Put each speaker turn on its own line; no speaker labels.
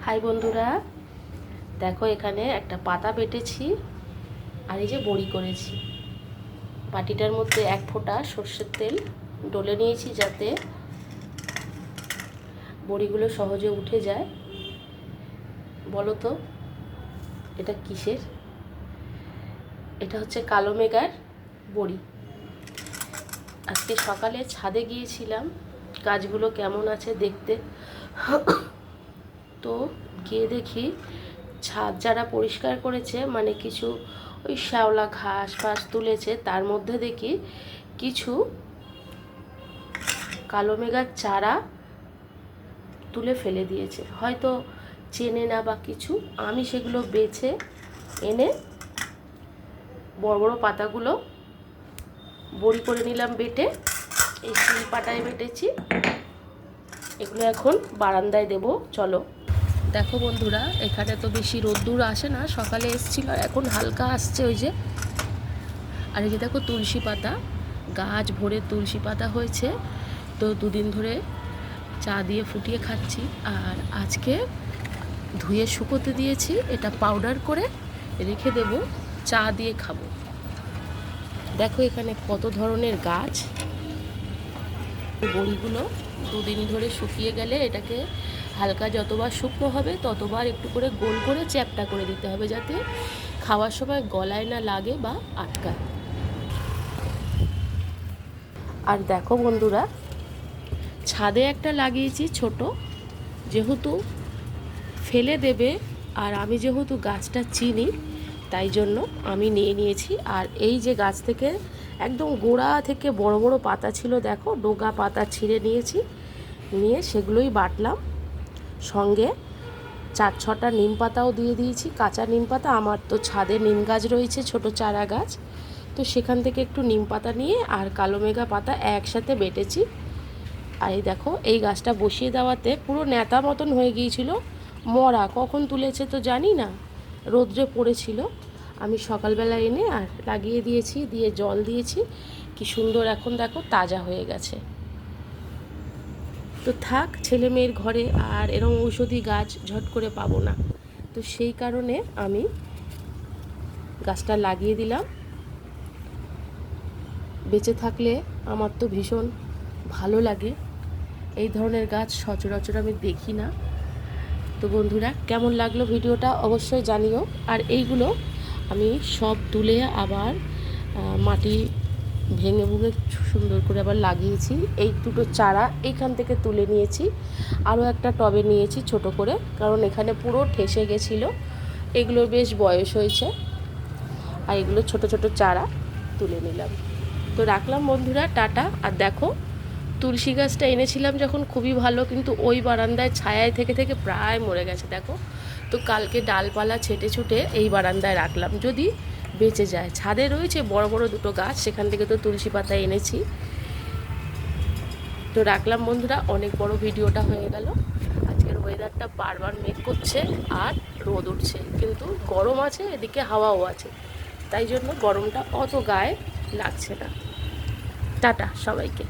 High বন্ধুরা, দেখো এখানে একটা পাতা বেটেছি আর এই যে বড়ি করেছি। বাটিটার মধ্যে 1 ফোঁটা সর্ষের তেল ডলে নিয়েছি যাতে বড়িগুলো সহজে উঠে যায়। বলো তো এটা কিসের? এটা হচ্ছে কালো মেঘার বড়ি। আজকে সকালে ছাদে গিয়েছিলাম গাছগুলো কেমন আছে দেখতে। তো গিয়ে দেখি ছাদ যারা পরিষ্কার করেছে, মানে কিছু ওই শ্যাওলা ঘাস ফাস তুলেছে, তার মধ্যে দেখি কিছু কালো মেঘার চারা তুলে ফেলে দিয়েছে, হয়তো চেনে না বা কিছু। আমি সেগুলো বেছে এনে বড় বড় পাতাগুলো বড়ি করে নিলাম বেটে। এই শিল পাটায় বেটেছি। এগুলো এখন বারান্দায় দেবো। চলো দেখো বন্ধুরা, এখানে তো বেশি রোদ্দুর আসে না, সকালে এসেছিল, এখন হালকা আসছে ওই যে। আর এই যে দেখো তুলসী পাতা, গাছ ভরে তুলসী পাতা হয়েছে। তো দুদিন ধরে চা দিয়ে ফুটিয়ে খাচ্ছি। আর আজকে ধুয়ে শুকোতে দিয়েছি, এটা পাউডার করে রেখে দেব, চা দিয়ে খাবো। দেখো এখানে কত ধরনের গাছ। বড়িগুলো দুদিন ধরে শুকিয়ে গেলে এটাকে হালকা যতবার শুকনো হবে ততবার একটু করে গোল করে চ্যাপটা করে দিতে হবে, যাতে খাওয়ার সময় গলায় না লাগে বা আটকায়। আর দেখো বন্ধুরা, ছাদে একটা লাগিয়েছি ছোট, যেহেতু ফেলে দেবে আর আমি যেহেতু গাছটা চিনি তাই জন্য আমি নিয়ে নিয়েছি। আর এই যে গাছ থেকে একদম গোড়া থেকে বড় বড় পাতা ছিল, দেখো ডোগা পাতা ছিঁড়ে নিয়েছি, নিয়ে সেগুলোই বাটলাম। সঙ্গে 4-6টা নিম পাতাও দিয়ে দিয়েছি, কাঁচা নিম পাতা। আমার তো ছাদে নিম গাছ রয়েছে, ছোট চারা গাছ, তো সেখান থেকে একটু নিম পাতা নিয়ে আর কালো মেঘা পাতা একসাথে বেটেছি। আর এই দেখো এই গাছটা বসিয়ে দেওয়াতে পুরো ন্যাতা মতন হয়ে গিয়েছিল, মরা। কখন তুলেছে তো জানি না, রোদ্রে পড়েছিল। আমি সকালবেলা এনে আর লাগিয়ে দিয়েছি, দিয়ে জল দিয়েছি, কি সুন্দর এখন দেখো তাজা হয়ে গেছে। তো থাক, ছেলে মেয়ের ঘরে আর এরকম ঔষধি গাছ ঝট করে পাবো না, তো সেই কারণে আমি গাছটা লাগিয়ে দিলাম। বেঁচে থাকলে আমার তো ভীষণ ভালো লাগে। এই ধরনের গাছ সচরাচর আমি দেখি না। তো বন্ধুরা, কেমন লাগলো ভিডিওটা অবশ্যই জানিও। আর এইগুলো আমি সব তুলে আবার মাটি ভেঙে ভুঙে সুন্দর করে আবার লাগিয়েছি। এই দুটো চারা এইখান থেকে তুলে নিয়েছি, আরও একটা টবে নিয়েছি ছোট করে, কারণ এখানে পুরো ঠেসে গেছিলো। এগুলোর বেশ বয়স হয়েছে, আর এগুলো ছোট ছোট চারা তুলে নিলাম। তো রাখলাম বন্ধুরা, টাটা। আর দেখো তুলসী গাছটা এনেছিলাম যখন খুবই ভালো, কিন্তু ওই বারান্দায় ছায়ায় থেকে থেকে প্রায় মরে গেছে দেখো। তো কালকে ডালপালা ছেটে ছুটে এই বারান্দায় রাখলাম, যদি বেঁচে যায়। ছাদে রয়েছে বড় বড় দুটো গাছ, সেখান থেকে তো তুলসী পাতা এনেছি। তো রাখলাম বন্ধুরা, অনেক বড় ভিডিওটা হয়ে গেল। আজকের ওয়েদারটা বারবার মেঘ করছে আর রোদ উঠছে, কিন্তু গরম আছে, এদিকে হাওয়াও আছে, তাই জন্য গরমটা অত গায়ে লাগছে না। টাটা সবাইকে।